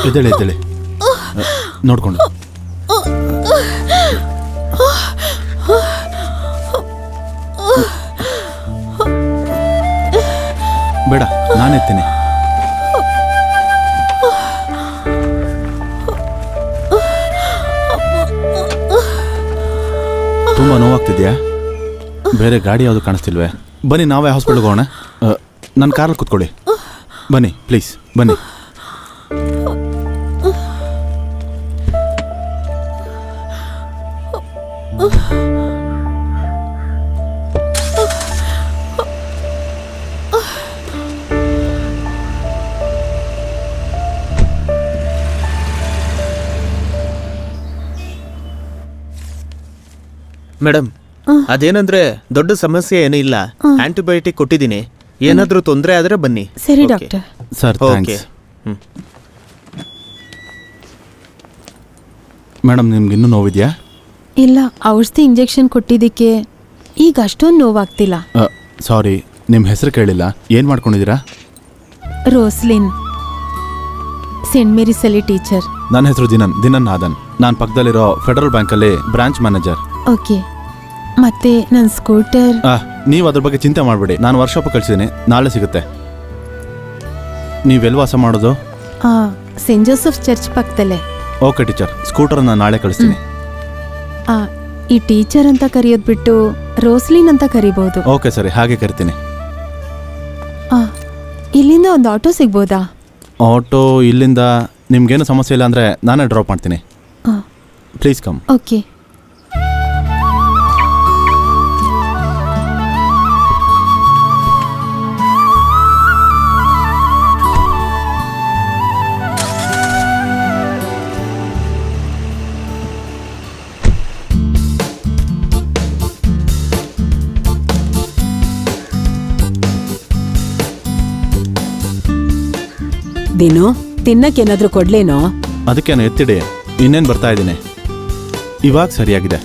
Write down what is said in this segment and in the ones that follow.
ಎದ್ದೇಳಿ ಎದ್ದೇಳಿ ನೋಡ್ಕೊಂಡು ಬೇಡ ನಾನು ಎತ್ತೇನೆ. ತುಂಬಾ ನೋವಾಗ್ತಿದ್ಯಾ? ಬೇರೆ ಗಾಡಿ ಯಾವುದು ಕಾಣಿಸ್ತಿಲ್ವೇ? ಬನ್ನಿ ನಾವೇ ಹಾಸ್ಪಿಟಲ್ಗೆ ಹೋಗೋಣ. ನನ್ನ ಕಾರಲ್ಲಿ ಕೂತ್ಕೊಳ್ಳಿ. ಬನ್ನಿ ಪ್ಲೀಸ್ ಬನ್ನಿ. ಮೇಡಮ್, ಅದೇನಂದ್ರೆ ದೊಡ್ಡ ಸಮಸ್ಯೆ ಏನೂ ಇಲ್ಲ. ಆಂಟಿಬಯೋಟಿಕ್ ಕೊಟ್ಟಿದ್ದೀನಿ. ಏನಾದ್ರೂ ತೊಂದರೆ ಆದ್ರೆ ಬನ್ನಿ. ಸರಿ ಡಾಕ್ಟರ್. Sir thanks. ಮೇಡಮ್, ನಿಮ್ಗೆ ಇನ್ನೂ ನೋವಿದೆಯಾ? ಇಲ್ಲ, ಔಷಧಿ ಇಂಜೆಕ್ಷನ್ ಕೊಟ್ಟಿದ್ದಕ್ಕೆ ಈಗ ಅಷ್ಟೊಂದು ನೋವಾಗ್ತಿಲ್ಲ. ಸಾರಿ, ನಿಮ್ಮ ಹೆಸರು ಕೇಳಿಲ್ಲ. ಏನು ಮಾಡ್ಕೊಂಡಿದ್ದೀರಾ? ರೋಸ್ಲಿನ್, ಸೇಂಟ್ ಮೇರಿಸಲ್ಲಿ ಟೀಚರ್. ನನ್ನ ಹೆಸರು ದಿನನ್ ನಾದನ್. ನಾನು ಪಕ್ಕದಲ್ಲಿರೋ ಫೆಡರಲ್ ಬ್ಯಾಂಕಲ್ಲಿ ಬ್ರಾಂಚ್ ಮ್ಯಾನೇಜರ್. ಓಕೆ. ಮತ್ತೆ ನನ್ನ ಸ್ಕೂಟರ್? ನೀವು ಅದ್ರ ಬಗ್ಗೆ ಚಿಂತೆ ಮಾಡಬೇಡಿ. ನಾನು ವರ್ಕ್ಶಾಪ್ ಕಳಿಸಿದ್ದೀನಿ, ನಾಳೆ ಸಿಗುತ್ತೆ. ನೀವೆಲ್ಲಿ ವಾಸ ಮಾಡೋದು? ಸೇಂಟ್ ಜೋಸೆಫ್ ಚರ್ಚ್ ಪಕ್ಕದಲ್ಲೇ. ಓಕೆ ಟೀಚರ್, ಸ್ಕೂಟರನ್ನು ನಾಳೆ ಕಳಿಸ್ತೀನಿ. ಈ ಟೀಚರ್ ಅಂತ ಕರೆಯೋದು ಬಿಟ್ಟು ರೋಸ್ಲಿನ್ ಅಂತ ಕರಿಬಹುದು. ಓಕೆ ಸರಿ, ಹಾಗೆ ಕರಿತೀನಿ. ಇಲ್ಲಿಂದ ಒಂದು ಆಟೋ ಸಿಗ್ಬೋದಾ? ಆಟೋ ಇಲ್ಲಿಂದ ನಿಮ್ಗೇನು ಸಮಸ್ಯೆ ಇಲ್ಲ ಅಂದರೆ ನಾನೇ ಡ್ರಾಪ್ ಮಾಡ್ತೀನಿ. Please come. ಓಕೆ. ದಿನು, ತಿನ್ನಕ್ಕೇನಾದ್ರೂ ಕೊಡ್ಲೇನೋ? ಅದಕ್ಕೇನು ಎತ್ತಿಡಿ, ಇನ್ನೇನು ಬರ್ತಾ ಇದ್ದೀನಿ. ಇವಾಗ ಸರಿಯಾಗಿದೆ.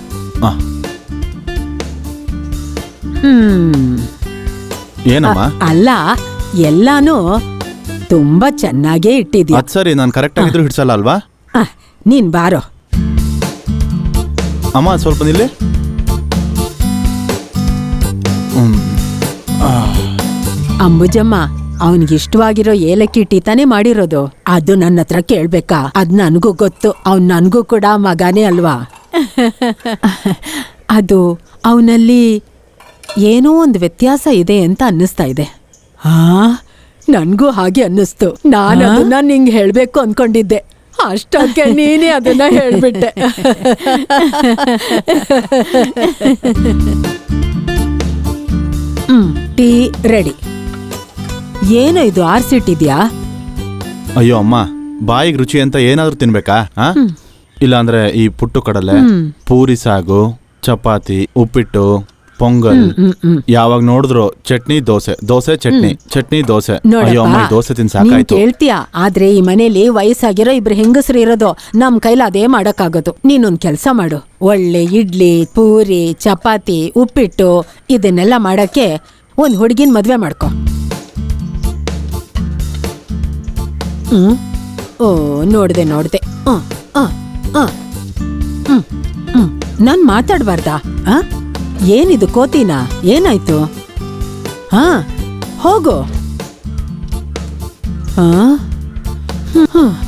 ಏನಮ್ಮ? ಅಲ್ಲ, ಎಲ್ಲಾನು ತುಂಬಾ ಚೆನ್ನಾಗೇ ಇಟ್ಟಿದ್ಯಾ. ಅದು ಸರಿ, ನಾನು ಕರೆಕ್ಟ್ ಆಗಿದ್ರು ಹಿಡ್ಸಲ್ಲ ಅಲ್ವಾ? ನೀನ್ ಬಾರೋ. ಅಮ್ಮ ಸ್ವಲ್ಪ ನಿಲ್ಲಿ. ಅಂಬುಜಮ್ಮ, ಅವನಿಗಿಷ್ಟವಾಗಿರೋ ಏಲಕ್ಕಿ ಟೀ ತಾನೇ ಮಾಡಿರೋದು. ಅದು ನನ್ನ ಹತ್ರ ಕೇಳ್ಬೇಕಾ? ಅದ್ ನನ್ಗೂ ಗೊತ್ತು. ಅವ್ನ್ ನನ್ಗೂ ಕೂಡ ಮಗಾನೇ ಅಲ್ವಾ? ಅದು ಅವನಲ್ಲಿ ಏನೋ ಒಂದು ವ್ಯತ್ಯಾಸ ಇದೆ ಅಂತ ಅನ್ನಿಸ್ತಾ ಇದೆ. ನನ್ಗೂ ಹಾಗೆ ಅನ್ನಿಸ್ತು. ನಾನು ಅದನ್ನ ನಿಂಗೆ ಹೇಳ್ಬೇಕು ಅನ್ಕೊಂಡಿದ್ದೆ, ಅಷ್ಟಕ್ಕೆ ನೀನೇ ಅದನ್ನ ಹೇಳ್ಬಿಟ್ಟೆ. Tea ready. ಏನೋ ಇದು ಆರ್ಸಿಟ್ಟಿದ್ಯಾ? ಅಯ್ಯೋ ಅಮ್ಮ, ಬಾಯಿಗೆ ರುಚಿ ಅಂತ ಏನಾದ್ರೂ ತಿನ್ಬೇಕಾ? ಇಲ್ಲ ಅಂದ್ರೆ ಈ ಪುಟ್ಟು ಕಡಲೆ, ಪೂರಿ ಸಾಗು, ಚಪಾತಿ, ಉಪ್ಪಿಟ್ಟು, ಪೊಂಗಲ್, ಯಾವಾಗ ನೋಡಿದ್ರು ಚಟ್ನಿ, ದೋಸೆ, ದೋಸೆ ಚಟ್ನಿ, ಚಟ್ನಿ ದೋಸೆ. ಅಯ್ಯೋ ಅಮ್ಮ, ಈ ದೋಸೆ ತಿನ್ ಸಾಕಾಯ್ತು. ಕೇಳ್ತೀಯಾ? ಆದ್ರೆ ಈ ಮನೇಲಿ ವಯಸ್ಸಾಗಿರೋ ಇಬ್ರು ಹೆಂಗಸರು ಇರೋದು, ನಮ್ ಕೈಲಿ ಅದೇ ಮಾಡಕ್ಕಾಗೋದು. ನೀನೊಂದ್ ಕೆಲ್ಸ ಮಾಡು, ಒಳ್ಳೆ ಇಡ್ಲಿ, ಪೂರಿ, ಚಪಾತಿ, ಉಪ್ಪಿಟ್ಟು ಇದನ್ನೆಲ್ಲ ಮಾಡಕ್ಕೆ ಒಂದ್ ಹುಡುಗಿನ ಮದ್ವೆ ಮಾಡ್ಕೊ. ಓ, ನೋಡ್ದೆ. ನಾನ್ ಮಾತಾಡ್ಬಾರ್ದಾ? ಏನಿದು ಕೋತಿನಾ? ಏನಾಯ್ತು? ಹೋಗು.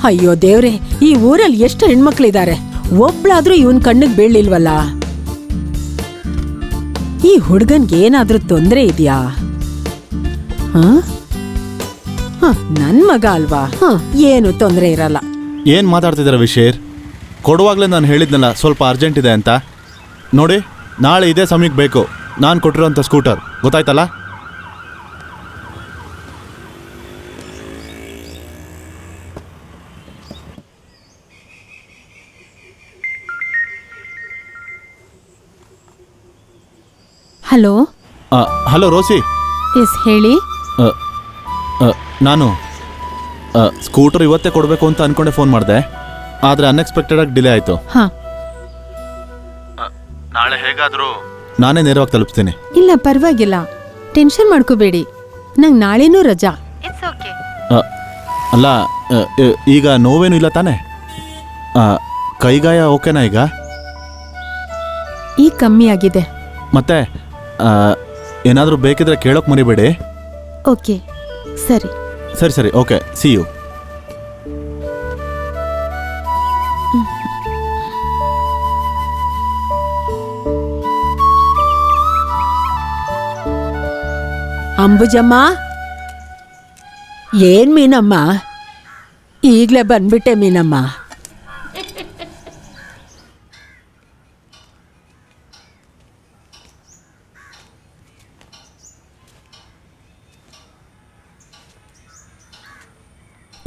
ಅಯ್ಯೋ ದೇವ್ರೆ, ಈ ಊರಲ್ಲಿ ಎಷ್ಟು ಹೆಣ್ಮಕ್ಳಿದ್ದಾರೆ, ಒಬ್ಳಾದ್ರೂ ಇವನ್ ಕಣ್ಣಿಗೆ ಬೀಳ್ಲಿಲ್ವಲ್ಲ. ಈ ಹುಡ್ಗನ್ಗೆ ಏನಾದ್ರೂ ತೊಂದ್ರೆ ಇದೆಯಾ? ನನ್ ಮಗ ಅಲ್ವಾ? ಏನು ತೊಂದ್ರೆ ಇರಲ್ಲ. ಏನ್ ಮಾತಾಡ್ತಿದಾರ ವಿಶೇರ್? ಕೊಡುವಾಗ್ಲೇ ನಾನು ಹೇಳಿದ್ನಲ್ಲ ಸ್ವಲ್ಪ ಅರ್ಜೆಂಟ್ ಇದೆ ಅಂತ. ನೋಡಿ, ನಾಳೆ ಇದೇ ಸಮಯಕ್ಕೆ ಬೇಕು ನಾನು ಕೊಟ್ಟಿರೋಂಥ ಸ್ಕೂಟರ್, ಗೊತ್ತಾಯ್ತಲ್ಲ? ಹಲೋ. ಹಲೋ ರೋಸಿ. ಎಸ್ ಹೇಳಿ. ನಾನು ಸ್ಕೂಟರ್ ಇವತ್ತೇ ಕೊಡಬೇಕು ಅಂತ ಅನ್ಕೊಂಡೆ ಫೋನ್ ಮಾಡಿದೆ, ಆದರೆ ಅನ್ಎಕ್ಸ್ಪೆಕ್ಟೆಡ್ ಆಗಿ ಡಿಲೇ ಆಯಿತು. ಹಾಂ, ನಾಳೆ ಹೇಗಾದರೂ ನಾನೇ ನೇರವಾಗಿ ತಲುಪಿಸ್ತೀನಿ. ಇಲ್ಲ ಪರವಾಗಿಲ್ಲ, ಟೆನ್ಷನ್ ಮಾಡ್ಕೋಬೇಡಿ, ನಂಗೆ ನಾಳೆನೂ ರಜಾ. ಅಲ್ಲ, ಈಗ ನೋವೇನು ಇಲ್ಲ ತಾನೇ? ಕೈಗಾಯ ಓಕೆನಾ ಈಗ? ಈಗ ಕಮ್ಮಿ ಆಗಿದೆ. ಮತ್ತೆ ಏನಾದರೂ ಬೇಕಿದ್ರೆ ಕೇಳೋಕೆ ಮರಿಬೇಡಿ. ಓಕೆ, ಸರಿ. ಸರಿ ಸರಿ, ಓಕೆ, ಸಿ ಯು. ಅಂಬುಜಮ್ಮ, ಏನ್ ಮೀನಮ್ಮ, ಈಗ್ಲೇ ಬಂದ್ಬಿಟ್ಟೆ ಮೀನಮ್ಮ.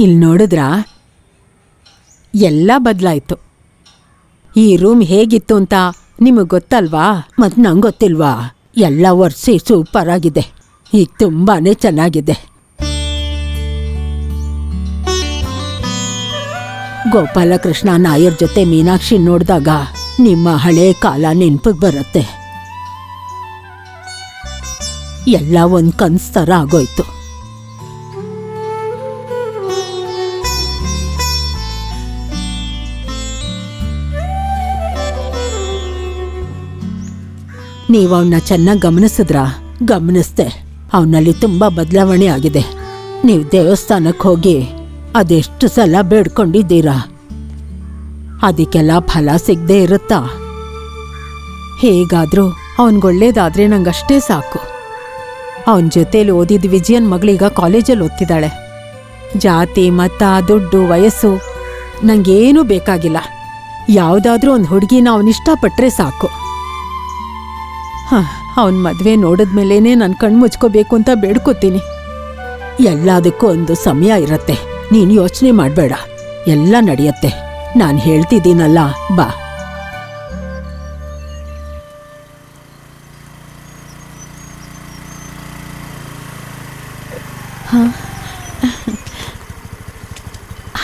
ಇಲ್ಲಿ ನೋಡಿದ್ರಾ, ಎಲ್ಲ ಬದಲಾಯ್ತು. ಈ ರೂಮ್ ಹೇಗಿತ್ತು ಅಂತ ನಿಮಗೆ ಗೊತ್ತಲ್ವಾ? ಮತ್ತು ನಂಗೆ ಗೊತ್ತಿಲ್ವಾ? ಎಲ್ಲ ಒರೆಸಿ ಸೂಪರ್ ಆಗಿದೆ. ಈಗ ತುಂಬಾನೇ ಚೆನ್ನಾಗಿದೆ. ಗೋಪಾಲಕೃಷ್ಣ ನಾಯರ್ ಜೊತೆ ಮೀನಾಕ್ಷಿ ನೋಡಿದಾಗ ನಿಮ್ಮ ಹಳೆ ಕಾಲ ನೆನ್ಪಿಗೆ ಬರುತ್ತೆ. ಎಲ್ಲ ಒಂದು ಕನ್ಸ್ ಥರ ಆಗೋಯ್ತು. ನೀವು ಅವನ್ನ ಚೆನ್ನಾಗಿ ಗಮನಿಸಿದ್ರಾ? ಗಮನಿಸ್ದೆ. ಅವನಲ್ಲಿ ತುಂಬ ಬದಲಾವಣೆ ಆಗಿದೆ. ನೀವು ದೇವಸ್ಥಾನಕ್ಕೆ ಹೋಗಿ ಅದೆಷ್ಟು ಸಲ ಬೇಡ್ಕೊಂಡಿದ್ದೀರಾ? ಅದಕ್ಕೆಲ್ಲ ಫಲ ಸಿಗದೆ ಇರುತ್ತಾ? ಹೇಗಾದರೂ ಅವನಿಗೊಳ್ಳೇದಾದ್ರೆ ನಂಗಷ್ಟೇ ಸಾಕು. ಅವನ ಜೊತೇಲಿ ಓದಿದ ವಿಜಯನ್ ಮಗಳೀಗ ಕಾಲೇಜಲ್ಲಿ ಓದ್ತಿದ್ದಾಳೆ. ಜಾತಿ, ಮತ, ದುಡ್ಡು, ವಯಸ್ಸು ನಂಗೇನೂ ಬೇಕಾಗಿಲ್ಲ. ಯಾವುದಾದ್ರೂ ಒಂದು ಹುಡುಗಿನ ಅವನಿಷ್ಟಪಟ್ಟರೆ ಸಾಕು. ಅವನ ಮದುವೆ ನೋಡಿದ್ಮೇಲೇ ನಾನು ಕಣ್ಣು ಮುಚ್ಕೋಬೇಕು ಅಂತ ಬೇಡ್ಕೋತೀನಿ. ಎಲ್ಲದಕ್ಕೂ ಒಂದು ಸಮಯ ಇರತ್ತೆ. ನೀನು ಯೋಚನೆ ಮಾಡಬೇಡ, ಎಲ್ಲ ನಡೆಯತ್ತೆ. ನಾನು ಹೇಳ್ತಿದ್ದೀನಲ್ಲ, ಬಾ.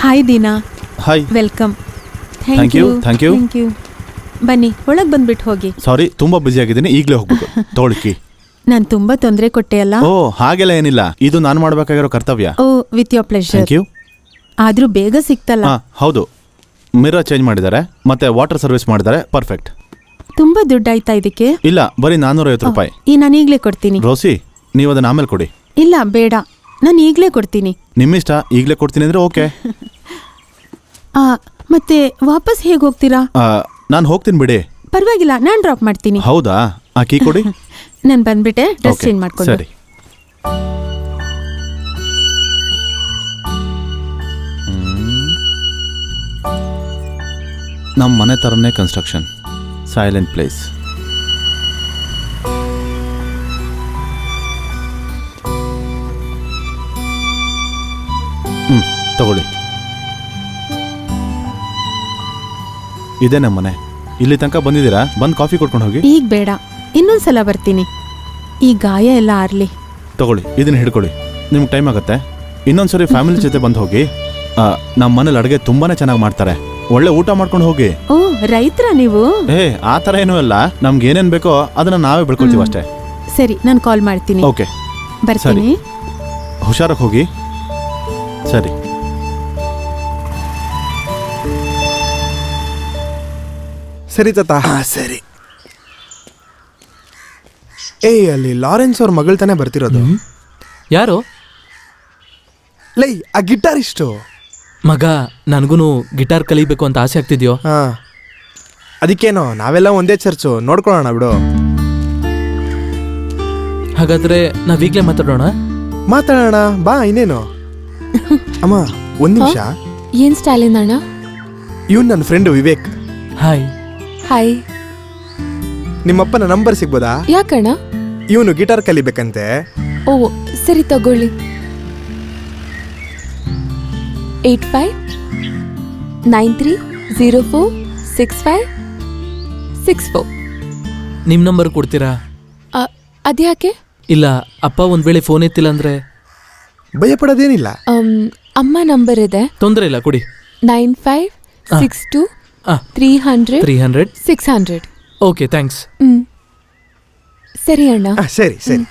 Hi Deena. Hi. Welcome. Thank you. Thank you. ಬನ್ನಿ, ಒಳಗೆ ಬಂದ್ಬಿಟ್ಟು ಹೋಗಿ. ಸಾರಿ, ತುಂಬ ಬ್ಯುಸಿ ಆಗಿದ್ದೀನಿ, ಈಗಲೇ ಹೋಗ್ಬೇಕು. ತಗೊಳ್ಕಿ. ನಾನು ತುಂಬಾ ತೊಂದರೆ ಕೊಟ್ಟೆ ಅಲ್ಲ? ಓ, ಹಾಗೆಲ್ಲ ಏನಿಲ್ಲ, ಇದು ನಾನು ಮಾಡಬೇಕಾಗಿರೋ ಕರ್ತವ್ಯ. Oh, with your pleasure. Thank you. ಆದ್ರೂ ಬೇಗ ಸಿಕ್ತಲ್ಲ? ಹೌದು, ಮಿರರ್ ಚೇಂಜ್ ಮಾಡಿದ್ದಾರೆ, ಮತ್ತೆ ವಾಟರ್ ಸರ್ವಿಸ್ ಮಾಡಿದ್ದಾರೆ. ಪರ್ಫೆಕ್ಟ್. ತುಂಬಾ ದುಡ್ಡಾಯ್ತಾ ಇದಕ್ಕೆ? ಇಲ್ಲ, ಬರೀ 450 ರೂಪಾಯಿ. ನಾನು ಈಗಲೇ ಕೊಡ್ತೀನಿ. ರೋಸಿ, ನೀವು ಅದನ್ನ ಆಮೇಲೆ ಕೊಡಿ. ಇಲ್ಲ ಬೇಡ, ನಾನು ಈಗಲೇ ಕೊಡ್ತೀನಿ. ನಿಮ್ಮಿಷ್ಟ, ಈಗಲೇ ಕೊಡ್ತೀನಿ ಅಂದ್ರೆ ಓಕೆ. ಮತ್ತೆ ವಾಪಸ್ ಹೇಗೆ ಹೋಗ್ತೀರಾ? ನಾನು ಹೋಗ್ತೀನಿ ಬಿಡಿ. ಪರವಾಗಿಲ್ಲ, ನಾನು ಡ್ರಾಪ್ ಮಾಡ್ತೀನಿ. ಹೌದಾ? ಆ ಕೀ ಕೊಡಿ. ನಾನು ಬಂದ್ಬಿಟ್ಟೆ, ಡ್ರೆಸ್ Okay, ಚೇಂಜ್ ಮಾಡ್ಕೊಂಡು. ಸರಿ. ನಮ್ಮ ಮನೆ ಥರನೇ ಕನ್ಸ್ಟ್ರಕ್ಷನ್, ಸೈಲೆಂಟ್ ಪ್ಲೇಸ್. ತಗೊಳ್ಳಿ. ಇದೇ ನಮ್ಮ ಮನೆ. ಇಲ್ಲಿ ತನಕ ಬಂದಿದ್ದೀರಾ? ಬಂದು ಕಾಫಿ ಕೊಡ್ಕೊಂಡು ಹೋಗಿ. ಈಗ ಬೇಡ, ಇನ್ನೊಂದ್ಸಲ ಬರ್ತೀನಿ. ಈ ಗಾಯ ಎಲ್ಲ ಆರ್ಲಿ. ತಗೊಳ್ಳಿ, ಇದನ್ನ ಹಿಡ್ಕೊಳ್ಳಿ. ನಿಮ್ಗೆ ಟೈಮ್ ಆಗುತ್ತೆ. ಇನ್ನೊಂದ್ಸರಿ ಫ್ಯಾಮಿಲಿ ಜೊತೆ ಬಂದು ಹೋಗಿ. ನಮ್ಮ ಮನೇಲಿ ಅಡುಗೆ ತುಂಬಾನೇ ಚೆನ್ನಾಗಿ ಮಾಡ್ತಾರೆ. ಒಳ್ಳೆ ಊಟ ಮಾಡ್ಕೊಂಡು ಹೋಗಿ. ಓ, ರೈತರ ನೀವು? ಆ ಥರ ಏನೂ ಅಲ್ಲ, ನಮ್ಗೆ ಏನೇನು ಬೇಕೋ ಅದನ್ನ ನಾವೇ ಬೆಳ್ಕೊಳ್ತೀವಿ ಅಷ್ಟೇ. ಸರಿ, ನಾನು ಕಾಲ್ ಮಾಡ್ತೀನಿ. ಓಕೆ, ಬರ್ತೀನಿ. ಹುಷಾರಾಗಿ ಹೋಗಿ. ಸರಿ. ಸರಿ ತಾತ. ಸರಿ. ಏಯ್, ಅಲ್ಲಿ ಲಾರೆನ್ಸ್ ಅವ್ರ ಮಗಳು ತಾನೇ ಬರ್ತಿರೋದು? ಯಾರು? ಲೈ, ಆ ಗಿಟಾರಿಸ್ಟು ಮಗ. ನನಗೂ ಗಿಟಾರ್ ಕಲಿಬೇಕು ಅಂತ ಆಸೆ ಆಗ್ತಿದ್ಯೋ? ಹಾ, ಅದಕ್ಕೇನೋ ನಾವೆಲ್ಲ ಒಂದೇ ಚರ್ಚು, ನೋಡ್ಕೊಳ್ಳೋಣ ಬಿಡು. ಹಾಗಾದ್ರೆ ನಾವೀಗ್ಲೇ ಮಾತಾಡೋಣ ಬಾ. ಇನ್ನೇನು ಅಮ್ಮ, ಒಂದ್ ನಿಮಿಷ. ಏನ್ ಸ್ಟಾಲಿನ್ ಅಣ್ಣ? ಇವನ್ ನನ್ನ ಫ್ರೆಂಡ್ ವಿವೇಕ್. ಹಾಯ್. ಹಾಯ್. ನಿಮ್ಮಪ್ಪನ ನಂಬರ್ ಸಿಗ್ಬೋದಾ? ಯಾಕಣ್ಣ? ಇವನು ಗಿಟಾರ್ ಕಲಿಬೇಕಂತೆ. ಓ, ಸರಿ ತಗೊಳ್ಳಿ. 8593046564. ನಿಮ್ ನಂಬರ್ ಕೊಡ್ತೀರಾ? ಅದ್ಯಾಕೆ? ಇಲ್ಲ ಅಪ್ಪ ಒಂದ್ ವೇಳೆ ಫೋನ್ ಎತ್ತಿಲ್ಲ ಅಂದ್ರೆ ಭಯ ಪಡೋದೇನಿಲ್ಲ. ಅಮ್ಮ ನಂಬರ್ ಇದೆ ತೊಂದರೆ ಇಲ್ಲ ಕೊಡಿ. 9562 ಆ. 300 300. 600. Okay thanks. ಸರಿ ಅಣ್ಣ. ಸರಿ ಸರಿ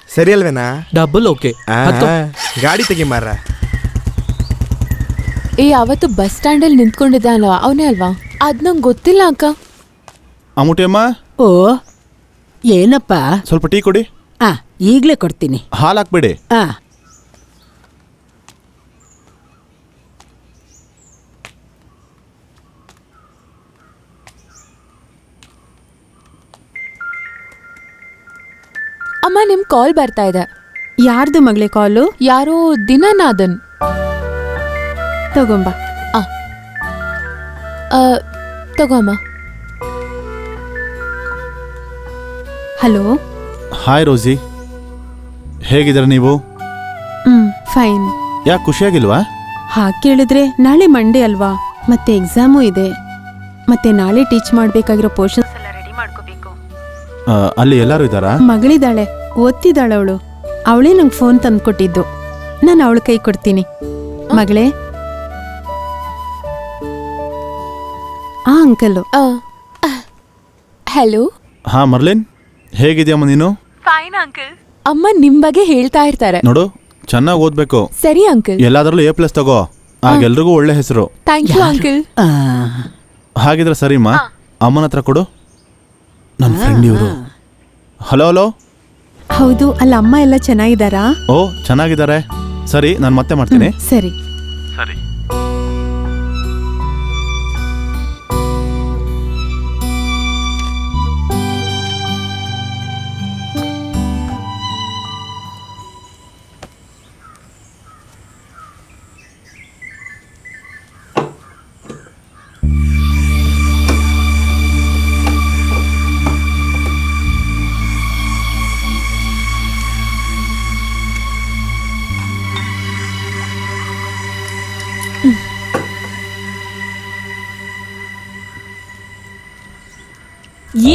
ಸರಿ ಅಲ್ವೇನಾ? Double okay. ಗಾಡಿ ತೆಗಿ ಮಾರ. ಅವತ್ತು ಬಸ್ ಸ್ಟ್ಯಾಂಡಲ್ಲಿ ನಿಂತ್ಕೊಂಡಿದ್ದ ಅಲ್ವಾ, ಅವನೇ ಅಲ್ವಾ? ಅದ್ ನಂಗೆ ಗೊತ್ತಿಲ್ಲ ಅಕ್ಕ. ಅಮ್ಮುಟಿ ಅಮ್ಮ, ಓ ಏನಪ್ಪ? ಸ್ವಲ್ಪ ಟೀ ಕೊಡಿ. ಈಗ್ಲೇ ಕೊಡ್ತೀನಿ. ಹಾಲು ಹಾಕ್ಬೇಡಿ. ಅಮ್ಮ ನಿಮ್ ಕಾಲ್ ಬರ್ತಾ ಇದೆ. ಯಾರ್ದು ಮಗಳೇ ಕಾಲು? ಯಾರೋ ದಿನನಾದನ್. ತಗೊಂಬ. ತಗೋ ಅಮ್ಮ. ಹಲೋ. ಹಾಯ್ ರೋಸಿ, ಹೇಗಿದ್ದೀರ ನೀವು? ಫೈನ್. ಯಾಕೆ ಖುಷಿಯಾಗಿಲ್ವಾ? ಹಾಗೆ ಕೇಳಿದ್ರೆ ನಾಳೆ ಮಂಡೇ ಅಲ್ವಾ, ಮತ್ತೆ ಎಕ್ಸಾಮು ಇದೆ, ಮತ್ತೆ ನಾಳೆ ಟೀಚ್ ಮಾಡ್ಬೇಕಾಗಿರೋ ಪೋರ್ಷನ್ಸ್ ಎಲ್ಲ ರೆಡಿ ಮಾಡ್ಕೋಬೇಕು. ಅಲ್ಲಿ ಎಲ್ಲರೂ ಇದ್ದಾರಾ? ಮಗಳಿದ್ದಾಳೆ, ಓದ್ತಿದ್ದಾಳೆ ಅವಳು. ಅವಳೇ ನಂಗೆ ಫೋನ್ ತಂದ್ಕೊಟ್ಟಿದ್ದು. ನಾನು ಅವಳ ಕೈ ಕೊಡ್ತೀನಿ. ಮಗಳೇ. ಅಂಕಲ್. ಹಲೋ. ಹಾ ಮರ್ಲಿನ್, ಹೇಗಿದ್ಯಮ್ಮ ನೀನು? Fine uncle. ಅಮ್ಮ ನಿಮ್ ಬಗ್ಗೆ ಹೇಳ್ತಾ ಇರ್ತಾರೆ. ನೋಡು, ಚೆನ್ನಾಗಿ ಓದ್ಬೇಕು. ಸರಿ ಅಂಕಲ್. ಎಲ್ಲಾದ್ರಲ್ಲೂ A+ ತಗೋ, ಆಗೆಲ್ರಿಗೂ ಒಳ್ಳೆ ಹೆಸರು. Thank you uncle. ಹಾಗಿದ್ರೆ ಸರಿಮ್ಮ, ಅಮ್ಮನ ಹತ್ರ ಕೊಡು. ನನ್ನ ಫ್ರೆಂಡ್ ಇವರು. Hello hello. ಹೌದು, ಅಲ್ಲ ಅಮ್ಮ ಎಲ್ಲ ಚೆನ್ನಾಗಿದ್ದಾರಾ? ಓ ಚೆನ್ನಾಗಿದ್ದಾರೆ. ಸರಿ, ನಾನು ಮತ್ತೆ ಮಾಡ್ತೀನಿ. ಸರಿ. ಸರಿ.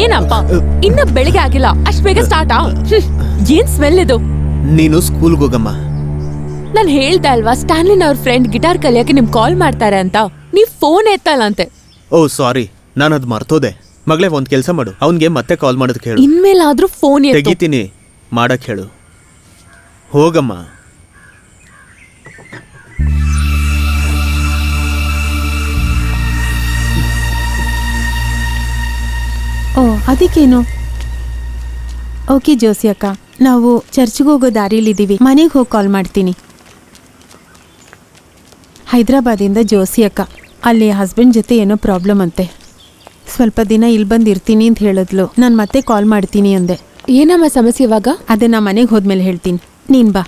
ಏನಪ್ಪ ಇನ್ನ ಬೆಳಿಗ್ಗೆ ಆಗಿಲ್ಲ, ಅಷ್ಟ್ ಬೇಗ ಸ್ಟಾರ್ಟಾ? ಏನ್ ಸ್ಮೆಲ್ ಇದು? ನೀನು ಸ್ಕೂಲ್ಗೆ ಹೋಗಮ್ಮ. ನಾನ್ ಹೇಳ್ದೆ ಅಲ್ವಾ, ಸ್ಟ್ಯಾನ್ಲಿನ್ ಅವ್ರ ಫ್ರೆಂಡ್ ಗಿಟಾರ್ ಕಲಿಯಕ್ಕೆ ನಿಮ್ ಕಾಲ್ ಮಾಡ್ತಾರೆ ಅಂತ. ನೀವ್ ಫೋನ್ ಎತ್ತಲ್ಲ ಅಂತೆ. ಓ ಸಾರಿ, ನಾನು ಅದು ಮರ್ತೋದೆ. ಮಗಳೇ, ಒಂದ್ ಕೆಲಸ ಮಾಡು, ಅವನ್ಗೆ ಮತ್ತೆ ಕಾಲ್ ಮಾಡೋದಕ್ಕೆ ಹೇಳು. ಇನ್ಮೇಲಾದ್ರೂ ಫೋನ್ ಎತ್ತು. ತೆಗಿತೀನಿ, ಮಾಡಕ್ ಹೇಳು. ಹೋಗಮ್ಮ. ಓ ಅದಕ್ಕೇನು? ಓಕೆ ಜೋಸಿ ಅಕ್ಕ, ನಾವು ಚರ್ಚ್ಗೆ ಹೋಗೋ ದಾರಿಲಿದ್ದೀವಿ. ಮನೆಗೆ ಹೋಗಿ ಕಾಲ್ ಮಾಡ್ತೀನಿ. ಹೈದ್ರಾಬಾದಿಂದ ಜೋಸಿ ಅಕ್ಕ. ಅಲ್ಲಿ ಹಸ್ಬೆಂಡ್ ಜೊತೆ ಏನೋ ಪ್ರಾಬ್ಲಮ್ ಅಂತೆ. ಸ್ವಲ್ಪ ದಿನ ಇಲ್ಲಿ ಬಂದು ಇರ್ತೀನಿ ಅಂತ ಹೇಳಿದ್ಲು. ನಾನು ಮತ್ತೆ ಕಾಲ್ ಮಾಡ್ತೀನಿ ಅಂದೆ. ಏನಮ್ಮ ಸಮಸ್ಯೆ ಇವಾಗ? ಅದೇ ನಾ ಮನೆಗೆ ಹೋದ್ಮೇಲೆ ಹೇಳ್ತೀನಿ. ನೀನು ಬಾ.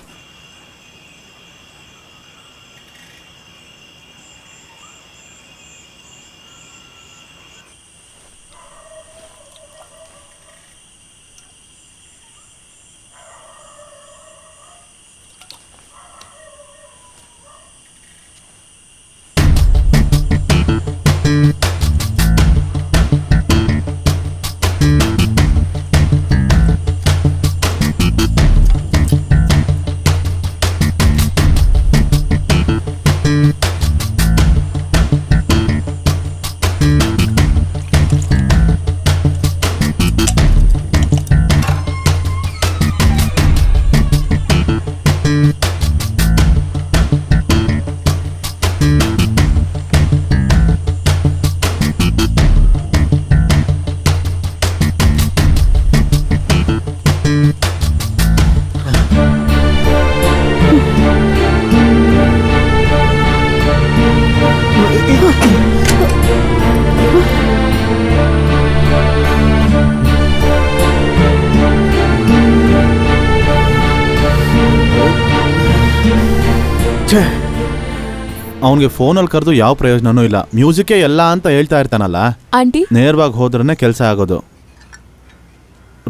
ಅವನಿಗೆ ಫೋನಲ್ಲಿ ಕರೆದು ಯಾವ ಪ್ರಯೋಜನನೂ ಇಲ್ಲ. ಮ್ಯೂಸಿಕ್ಕೇ ಎಲ್ಲ ಅಂತ ಹೇಳ್ತಾ ಇರ್ತಾನಲ್ಲ. ಆಂಟಿ, ನೇರವಾಗಿ ಹೋದ್ರೇ ಕೆಲಸ ಆಗೋದು.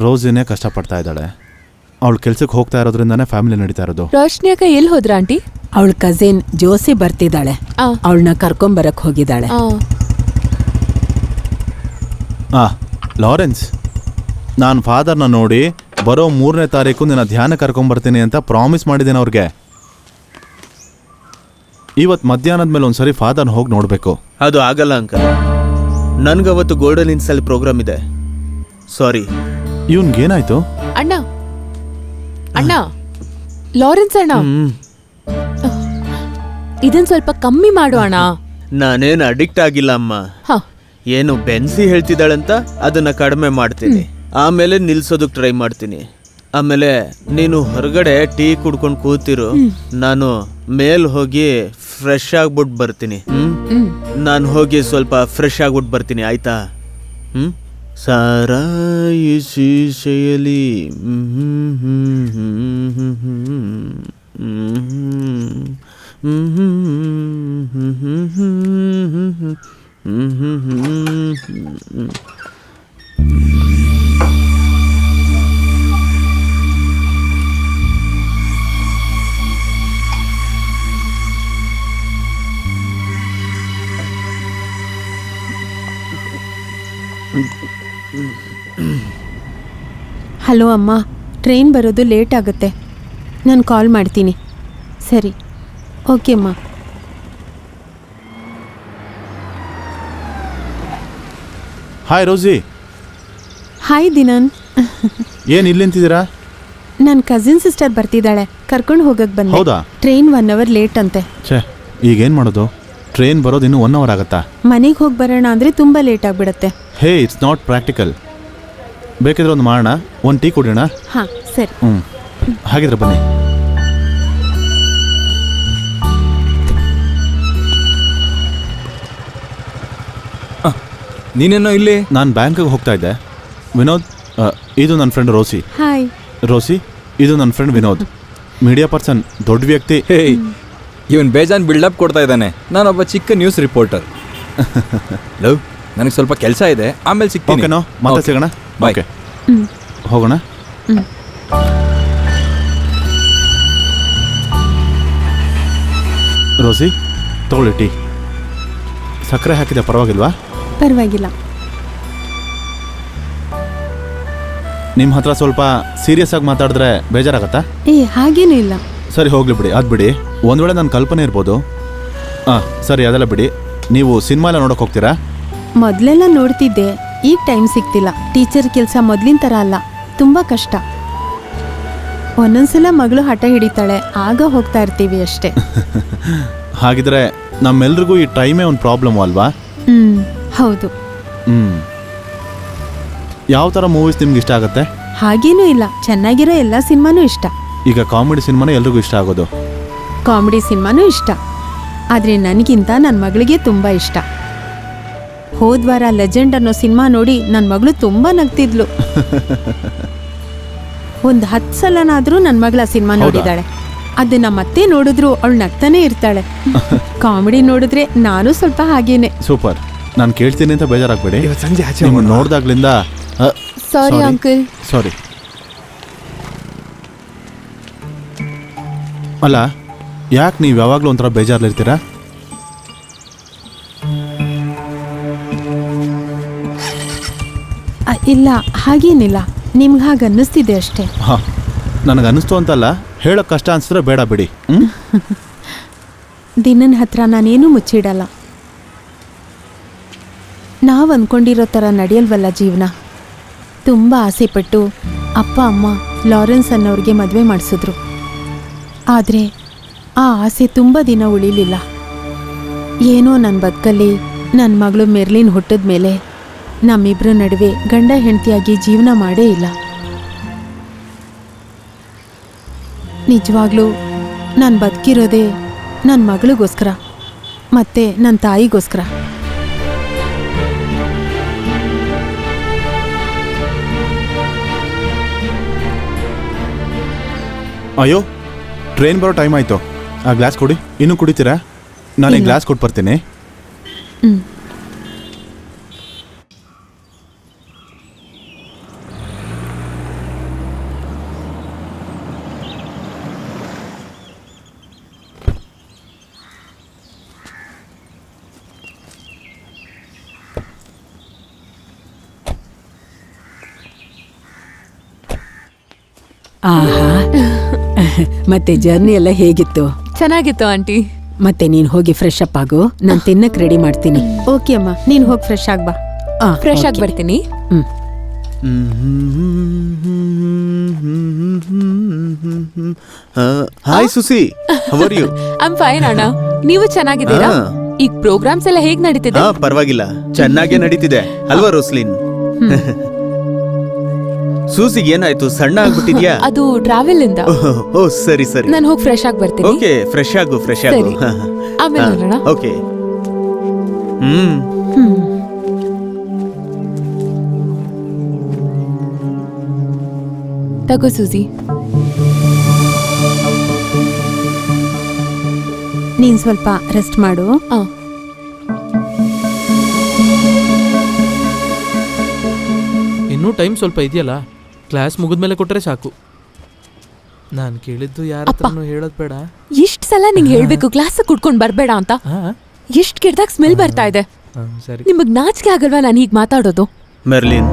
ರೋಸಿನೇ ಕಷ್ಟಪಡ್ತಾ ಇದ್ದಾಳೆ. ಅವಳು ಕೆಲ್ಸಕ್ಕೆ ಹೋಗ್ತಾ ಇರೋದ್ರಿಂದಾನೇ ಫ್ಯಾಮಿಲಿ ನಡೀತಾ ಇರೋದು. ರೋಶ್ನಿ ಅಕ್ಕ ಎಲ್ಲಿ ಹೋದ್ರ ಆಂಟಿ? ಅವಳ ಕಸಿನ್ ಜೋಸಿ ಬರ್ತಿದ್ದಾಳೆ, ಆ. ಅವಳನ್ನ ಕರ್ಕೊಂಬರಕ್ ಹೋಗಿದ್ದಾಳೆ. ಲಾರೆನ್ಸ್, ನಾನು ಫಾದರ್ನ ನೋಡಿ ಬರೋ 3ನೇ ತಾರೀಕು ನಿನ್ನ ಧ್ಯಾನ ಕರ್ಕೊಂಬರ್ತೀನಿ ಅಂತ ಪ್ರಾಮಿಸ್ ಮಾಡಿದ್ದೇನೆ ಅವ್ರಿಗೆ. ಇವತ್ತು ಮಧ್ಯಾಹ್ನದ ಮೇಲೆ ಒಂದ್ಸರಿ ಫಾದರ್ನ ಹೋಗಿ ನೋಡಬೇಕು. ಅದು ಆಗಲ್ಲ ಅಂಕಲ್. ನನ್ಗವತ್ತು ಗೋಲ್ಡನ್ ಇನ್ಸಲ್ ಪ್ರೋಗ್ರಾಮ್ ಇದೆ. ಸಾರಿ. ಇವನ್ಗೇನಾಯ್ತು? ಅಣ್ಣ ಅಣ್ಣ, ಲಾರೆನ್ಸ್ ಅಣ್ಣ, ಇದನ್ ಸ್ವಲ್ಪ ಕಮ್ಮಿ ಮಾಡು ಅಣ್ಣ. ನಾನೇನು ಅಡಿಕ್ಟ್ ಆಗಿಲ್ಲ ಅಮ್ಮ. ಹ, ಏನು ಬೆನ್ಸಿ ಹೇಳ್ತಿದ್ದಾಳಂತ ಅದನ್ನ ಕಡಿಮೆ ಮಾಡ್ತೀನಿ, ಆಮೇಲೆ ನಿಲ್ಸೋದಕ್ಕೆ ಟ್ರೈ ಮಾಡ್ತೀನಿ. ಆಮೇಲೆ ನೀನು ಹೊರಗಡೆ ಟೀ ಕುಡ್ಕೊಂಡು ಕೂತಿರು, ನಾನು ಮೇಲ್ ಹೋಗಿ ಫ್ರೆಶ್ ಆಗ್ಬಿಟ್ಟು ಬರ್ತೀನಿ. ನಾನು ಹೋಗಿ ಸ್ವಲ್ಪ ಫ್ರೆಶ್ ಆಗ್ಬಿಟ್ಟು ಬರ್ತೀನಿ, ಆಯ್ತಾ? ಸಾರಾಯಿ ಶೀಶೆಯಲಿ ಹಲೋ ಅಮ್ಮ, ಟ್ರೈನ್ ಬರೋದು ಲೇಟ್ ಆಗುತ್ತೆ, ನಾನು ಕಾಲ್ ಮಾಡ್ತೀನಿ. ಸರಿ, ಓಕೆ ಅಮ್ಮ. ಹಾಯ್ ರೋಸಿ. ಹಾಯ್ ದಿನನ್. ಏನು ಇಲ್ಲಿ ನಿಂತಿದ್ದೀರಾ? ನನ್ನ ಕಸಿನ್ ಸಿಸ್ಟರ್ ಬರ್ತಿದ್ದಾಳೆ, ಕರ್ಕೊಂಡು ಹೋಗಕ್ಕೆ ಬಂದೆ. ಹೌದಾ? ಟ್ರೈನ್ 1 ಅವರ್ ಲೇಟ್ ಅಂತೆ. ಛೇ, ಈಗೇನು ಮಾಡೋದು? ಟ್ರೈನ್ ಬರೋದು ಇನ್ನೂ 1 ಅವರ್ ಆಗುತ್ತಾ? ಮನೆಗೆ ಹೋಗಿ ಬರೋಣ ಅಂದರೆ ತುಂಬ ಲೇಟ್ ಆಗಿಬಿಡುತ್ತೆ. ಹೇ, ಇಟ್ಸ್ ನಾಟ್ ಪ್ರಾಕ್ಟಿಕಲ್. ಬೇಕಿದ್ರೆ ಒಂದು ಮಾಡೋಣ, ಒಂದು ಟೀ ಕುಡಿಯೋಣ. ಹಾಂ ಸರಿ. ಹಾಗಿದ್ರೆ ಬನ್ನಿ. ನೀನೇನೋ ಇಲ್ಲಿ? ನಾನು ಬ್ಯಾಂಕಿಗೆ ಹೋಗ್ತಾ ಇದ್ದೆ. ವಿನೋದ್, ಇದು ನನ್ನ ಫ್ರೆಂಡ್ ರೋಸಿ. ಹಾಯ್ ರೋಸಿ, ಇದು ನನ್ನ ಫ್ರೆಂಡ್ ವಿನೋದ್, ಮೀಡಿಯಾ ಪರ್ಸನ್, ದೊಡ್ಡ ವ್ಯಕ್ತಿ. ಹೇ, ಇವನ್ ಬೇಜಾನ್ ಬಿಲ್ಡಪ್ ಕೊಡ್ತಾ ಇದ್ದಾನೆ. ನಾನೊಬ್ಬ ಚಿಕ್ಕ ನ್ಯೂಸ್ ರಿಪೋರ್ಟರ್. ಲವ್, ನನಗೆ ಸ್ವಲ್ಪ ಕೆಲಸ ಇದೆ, ಆಮೇಲೆ ಸಿಗ್ತೀನಿ. ಓಕೆನೋ, ಮತ್ತೆ ಸಿಗೋಣ. ಬಾಯ್. ಓಕೆ, ಹೋಗೋಣ. ರೋಸಿ, ತಗೊಳ್ಳಿ ಟೀ. ಸಕ್ಕರೆ ಹಾಕಿದೆ, ಪರವಾಗಿಲ್ವಾ? ಪರವಾಗಿಲ್ಲ. ನಿಮ್ಮ ಹತ್ರ ಸ್ವಲ್ಪ ಸೀರಿಯಸ್ ಆಗಿ ಮಾತಾಡಿದ್ರೆ ಬೇಜಾರಾಗತ್ತಾ? ಹಾಗೇನೂ ಇಲ್ಲ. ಸರಿ, ಹೋಗ್ಲಿ ಬಿಡಿ, ಅದು ಬಿಡಿ. ಒಂದು ವೇಳೆ ನನ್ನ ಕಲ್ಪನೆ ಇರ್ಬೋದು. ಸರಿ, ಅದೆಲ್ಲ ಬಿಡಿ. ನೀವು ಸಿನಿಮಾ ಎಲ್ಲ ನೋಡೋಕೆ ಹೋಗ್ತೀರಾ? ಮೊದಲೆಲ್ಲ ನೋಡ್ತಿದ್ದೆ, ಈಗ ಟೈಮ್ ಸಿಗ್ತಿಲ್ಲ. ಟೀಚರ್ ಕೆಲಸ ಮೊದಲಿನ ಥರ ಅಲ್ಲ, ತುಂಬ ಕಷ್ಟ. ಒಂದೊಂದ್ಸಲ ಮಗಳು ಹಠ ಹಿಡಿತಾಳೆ, ಆಗ ಹೋಗ್ತಾ ಇರ್ತೀವಿ ಅಷ್ಟೇ. ಹಾಗಿದ್ರೆ ನಮ್ಮೆಲ್ರಿಗೂ ಈ ಟೈಮೇ ಒಂದು ಪ್ರಾಬ್ಲಮ್ ಅಲ್ವಾ? ಹೌದು. ಯಾವ ಥರ ಮೂವೀಸ್ ನಿಮ್ಗೆ ಇಷ್ಟ ಆಗುತ್ತೆ? ಹಾಗೇನೂ ಇಲ್ಲ, ಚೆನ್ನಾಗಿರೋ ಎಲ್ಲ ಸಿನಿಮಾನೂ ಇಷ್ಟ. ಈಗ ಕಾಮಿಡಿ ಸಿನಿಮಾನೇ ಎಲ್ರಿಗೂ ಇಷ್ಟ ಆಗೋದು. ಕಾಮಿಡಿ ಸಿನಿಮಾನೂ ಇಷ್ಟ, ಆದರೆ ನನಗಿಂತ ನನ್ನ ಮಗಳಿಗೆ ತುಂಬ ಇಷ್ಟ. ಹೋದ್ವಾರ ಲೆಜೆಂಡ್ ಅನ್ನೋ ಸಿನಿಮಾ ನೋಡಿ ನನ್ನ ಮಗಳು ತುಂಬ ನಗ್ತಿದ್ಲು. ಒಂದು 10 ಸಲನಾದರೂ ನನ್ನ ಮಗಳ ಸಿನಿಮಾ ನೋಡಿದ್ದಾಳೆ. ಅದನ್ನ ಮತ್ತೆ ನೋಡಿದ್ರು ಅವಳು ನಗ್ತಾನೆ ಇರ್ತಾಳೆ. ಕಾಮಿಡಿ ನೋಡಿದ್ರೆ ನಾನು ಸ್ವಲ್ಪ ಹಾಗೇನೆ. ಸೂಪರ್. ನಾನು ಕೇಳ್ತೀನಿ ಅಂತ ಬೇಜಾರಾಗಬೇಡಿ. ಇವತ್ತು ಸಂಜೆ ಆಚೆ ನಿಮ್ಮನ್ನು ನೋಡ್ದಾಗ್ಲಿಂದ ಸಾರಿ ಅಂಕಲ್. ಸಾರಿ. ಅಲ್ಲ, ಯಾಕೆ ನೀವು ಯಾವಾಗಲೂ ಒಂಥರ ಬೇಜಾರಲ್ಲಿರ್ತೀರಾ? ಇಲ್ಲ, ಹಾಗೇನಿಲ್ಲ, ನಿಮ್ಗೆ ಹಾಗೆ ಅನ್ನಿಸ್ತಿದೆ ಅಷ್ಟೇ. ಹಾಂ, ನನಗೆ ಅನ್ನಿಸ್ತು ಅಂತಲ್ಲ, ಹೇಳೋಕ್ಕೆ ಕಷ್ಟ ಅನಿಸಿದ್ರೆ ಬೇಡ ಬಿಡಿ. ದಿನನ ಹತ್ರ ನಾನೇನು ಮುಚ್ಚಿಡಲ್ಲ. ನಾವು ಅಂದ್ಕೊಂಡಿರೋ ಥರ ನಡೆಯಲ್ವಲ್ಲ ಜೀವನ. ತುಂಬ ಆಸೆಪಟ್ಟು ಅಪ್ಪ ಅಮ್ಮ ಲಾರೆನ್ಸ್ ಅನ್ನೋರಿಗೆ ಮದುವೆ ಮಾಡಿಸಿದ್ರು. ಆದರೆ ಆ ಆಸೆ ತುಂಬ ದಿನ ಉಳಿಲಿಲ್ಲ. ಏನೋ ನನ್ನ ಬದುಕಲ್ಲಿ ನನ್ನ ಮಗಳು ಮೆರ್ಲಿನ್ ಹುಟ್ಟಿದ ಮೇಲೆ ನಮ್ಮಿಬ್ಬರ ನಡುವೆ ಗಂಡ ಹೆಂಡತಿಯಾಗಿ ಜೀವನ ಮಾಡೇ ಇಲ್ಲ. ನಿಜವಾಗ್ಲೂ ನಾನು ಬದುಕಿರೋದೇ ನನ್ನ ಮಗಳಿಗೋಸ್ಕರ ಮತ್ತೆ ನನ್ನ ತಾಯಿಗೋಸ್ಕರ. ಅಯ್ಯೋ, ಟ್ರೈನ್ ಬರೋ ಟೈಮ್ ಆಯಿತು. ಆ ಗ್ಲಾಸ್ ಕೊಡಿ. ಇನ್ನೂ ಕುಡಿತೀರಾ? ನಾನು ಈ ಗ್ಲಾಸ್ ಕೊಟ್ಟು ಬರ್ತೀನಿ. ಆಹಾ ಮತ್ತೆ ಜರ್ನಿ ಎಲ್ಲ ಹೇಗಿತ್ತು? ಚೆನ್ನಾಗಿತ್ತು ಆಂಟಿ. ಮತ್ತೆ ನೀನ್ ಹೋಗಿ ಫ್ರೆಶ್ ಅಪ್ ಆಗು, ನಾನ್ ತಿನ್ನಕ್ ರೆಡಿ ಮಾಡ್ತೀನಿ. ಓಕೆ ಅಮ್ಮ, ನೀನು ಹೋಗಿ ಫ್ರೆಶ್ ಆಗ್ಬಾ. ಫ್ರೆಶ್ ಆಗಿ ಬರ್ತೀನಿ. Hi Susie, how are you? I'm fine ಅಣ್ಣ, ನೀವು ಚೆನ್ನಾಗಿದ್ದೀರಾ? ಹಾ. ಈಗ ಪ್ರೋಗ್ರಾಮ್ಸ್ ಎಲ್ಲ ಹೇಗ್ ನಡೀತಿದೆ? ಹಾ, ಪರವಾಗಿಲ್ಲ, ಚೆನ್ನಾಗೇ ನಡೀತಿದೆ ಅಲ್ವಾ ರೋಸ್ಲಿನ್? ಸೂಸಿಗೆ ಏನಾಯ್ತು, ಸಣ್ಣ ಆಗ್ಬಿಟ್ಟಿದ್ಯಾ? ಅದು ಟ್ರಾವೆಲ್ ಇಂದ. ಓ ಸರಿ ಸರಿ, ನಾನು ಹೋಗಿ ಫ್ರೆಶ್ ಆಗಿ ಬರ್ತೀನಿ. ಓಕೆ, ಫ್ರೆಶ್ ಆಗು ಫ್ರೆಶ್ ಆಗು. ಸರಿ. ಆಮೇಲೆ ನೋಡೋಣ. ಓಕೆ. ತಗೋ ಸೂಸಿ. ನೀನು ಸ್ವಲ್ಪ ರೆಸ್ಟ್ ಮಾಡು. ಆ. ಇನ್ನೂ ಟೈಮ್ ಸ್ವಲ್ಪ ಇದೆಯಲ್ಲ, ಕ್ಲಾಸ್ ಮುಗಿದ್ಮೇಲೆ ಕೊಟ್ಟರೆ ಸಾಕು. ನಾನು ಕೇಳಿದ್ದು ಯಾರ ಹತ್ರನೂ ಹೇಳೋದು ಬೇಡ. ಇಷ್ಟ್ ಸಲ ನಿಂಗೆ ಹೇಳ್ಬೇಕು ಕ್ಲಾಸ್ ಕುಡ್ಕೊಂಡ್ ಬರ್ಬೇಡ ಅಂತ. ಎಷ್ಟ್ ಕೆಡ್ದಾಗ ಸ್ಮೆಲ್ ಬರ್ತಾ ಇದೆ. ಸರಿ. ನಿಮಗ್ ನಾಚಿಕೆ ಆಗಲ್ವಾ ನಾನು ಹೀಗ್ ಮಾತಾಡೋದು? Merlin,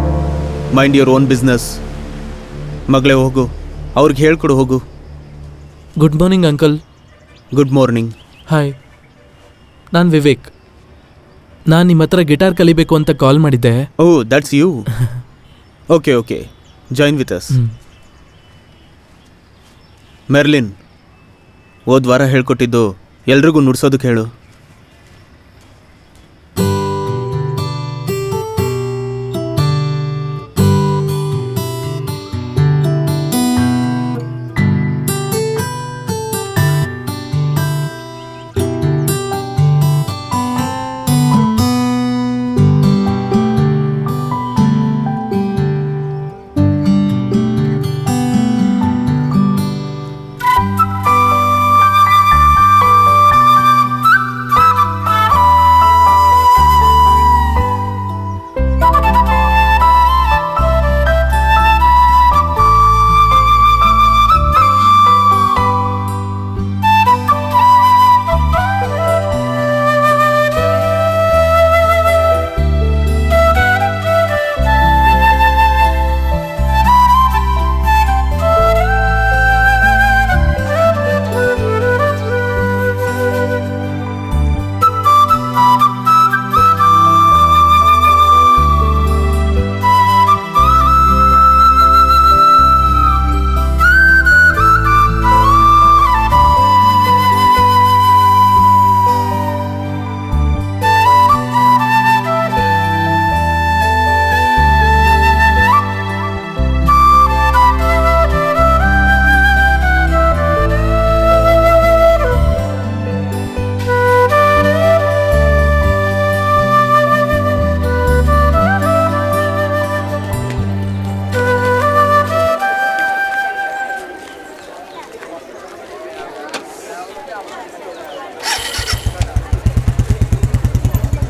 mind your own business. ಮಗಳೇ ಹೋಗು, ಅವ್ರಿಗೆ ಹೇಳ್ಕೊಡು ಹೋಗು. Good morning uncle. Good morning. Hi, ನಾನು ವಿವೇಕ್. ನಾನು ನಿಮ್ಮ ಹತ್ರ ಗಿಟಾರ್ ಕಲಿಬೇಕು ಅಂತ ಕಾಲ್ ಮಾಡಿದ್ದೆ. Oh, that's you. Okay okay, join with us. Merlin, ಹೋದ ವಾರ ಹೇಳ್ಕೊಟ್ಟಿದ್ದು ಎಲ್ರಿಗೂ ನುಡ್ಸೋದಕ್ಕೆ ಹೇಳು.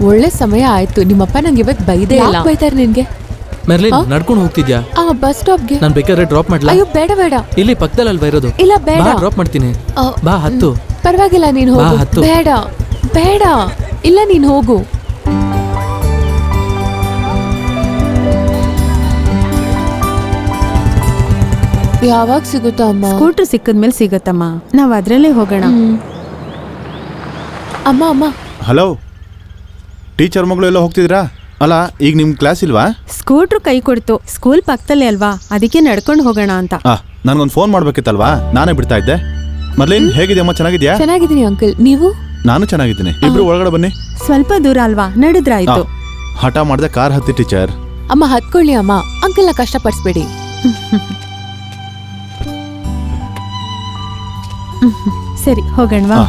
ಒಳ್ಳೆ ಸಮಯ ಆಯ್ತು. ನಿಮ್ಮಪ್ಪ ನಂಗೆ ಇವತ್ತು ಬೈದೇ ಇಲ್ಲ. ಬೈತಾರೆ ನಿನ್ಗೆ? ಮೆರ್ಲಿನ್, ನಡ್ಕೊಂಡು ಹೋಗ್ತಿದ್ಯಾ? ಬಸ್ ಸ್ಟಾಪ್ಗೆ. ನಾನು ಬೇಕಾದ್ರೆ ಡ್ರಾಪ್ ಮಾಡ್ಲಾ? ಅಯ್ಯೋ ಬೇಡ ಬೇಡ, ಇಲ್ಲಿ ಪಕ್ಕದಲ್ಲಲ್ವಾ ಇರೋದು? ಇಲ್ಲ ಬೇಡ, ಡ್ರಾಪ್ ಮಾಡ್ತೀನಿ. ಬಾ, ಹತ್ತು. ಪರವಾಗಿಲ್ಲ, ನೀನು ಹೋಗು. ಹತ್ತು. ಬೇಡ ಬೇಡ, ಇಲ್ಲ ನೀನು ಹೋಗು. ಯಾವಾಗ ಸಿಗುತ್ತಾ ಅಮ್ಮ? ಸ್ಕೂಟ್ರ್ ಸಿಕ್ಕದ್ಮೇಲೆ ಸಿಗತ್ತಮ್ಮ, ನಾವು ಅದರಲ್ಲೇ ಹೋಗೋಣ. ಅಮ್ಮ ಅಮ್ಮ. ಹಲೋ, ಟೀಚರ್ ಮಗಳು ಎಲ್ಲ ಹೋಗ್ತಿದ್ರಾ? ಅಲ್ಲ, ಈಗ ನಿಮ್ ಕ್ಲಾಸ್ ಇಲ್ವಾ? ಸ್ಕೂಟ್ರ್ ಕೈ ಕೊಡ್ತು, ಸ್ಕೂಲ್ ಪಕ್ಕದಲ್ಲೇ ಅಲ್ವಾ, ಅದಕ್ಕೆ ನಡ್ಕೊಂಡು ಹೋಗೋಣ ಅಂತ. ನನ್ಗೊಂದು ಫೋನ್ ಮಾಡ್ಬೇಕಿತ್ತಲ್ವಾ, ನಾನೇ ಬಿಡ್ತಾ ಇದ್ದೆ. ಮರ್ಲಿನ್, ಹೇಗಿದೆಯಮ್ಮ? ಚೆನ್ನಾಗಿದ್ಯಾ? ಚೆನ್ನಾಗಿದ್ದೀನಿ ಅಂಕಲ್, ನೀವು? ನಾನು ಚೆನ್ನಾಗಿದ್ದೀನಿ. ಇಬ್ರು ಒಳಗಡೆ ಬನ್ನಿ. ಸ್ವಲ್ಪ ದೂರ ಅಲ್ವಾ, ನಡೆದ್ರಾಯ್ತು. ಹಠ ಮಾಡ್ದೆ ಕಾರ್ ಹತ್ತಿ ಟೀಚರ್. ಅಮ್ಮ ಹತ್ಕೊಳ್ಳಿ ಅಮ್ಮ, ಅಂಕಲ್ನ ಕಷ್ಟಪಡಿಸ್ಬೇಡಿ. ಸರಿ, ಹೋಗೋಣವಾ?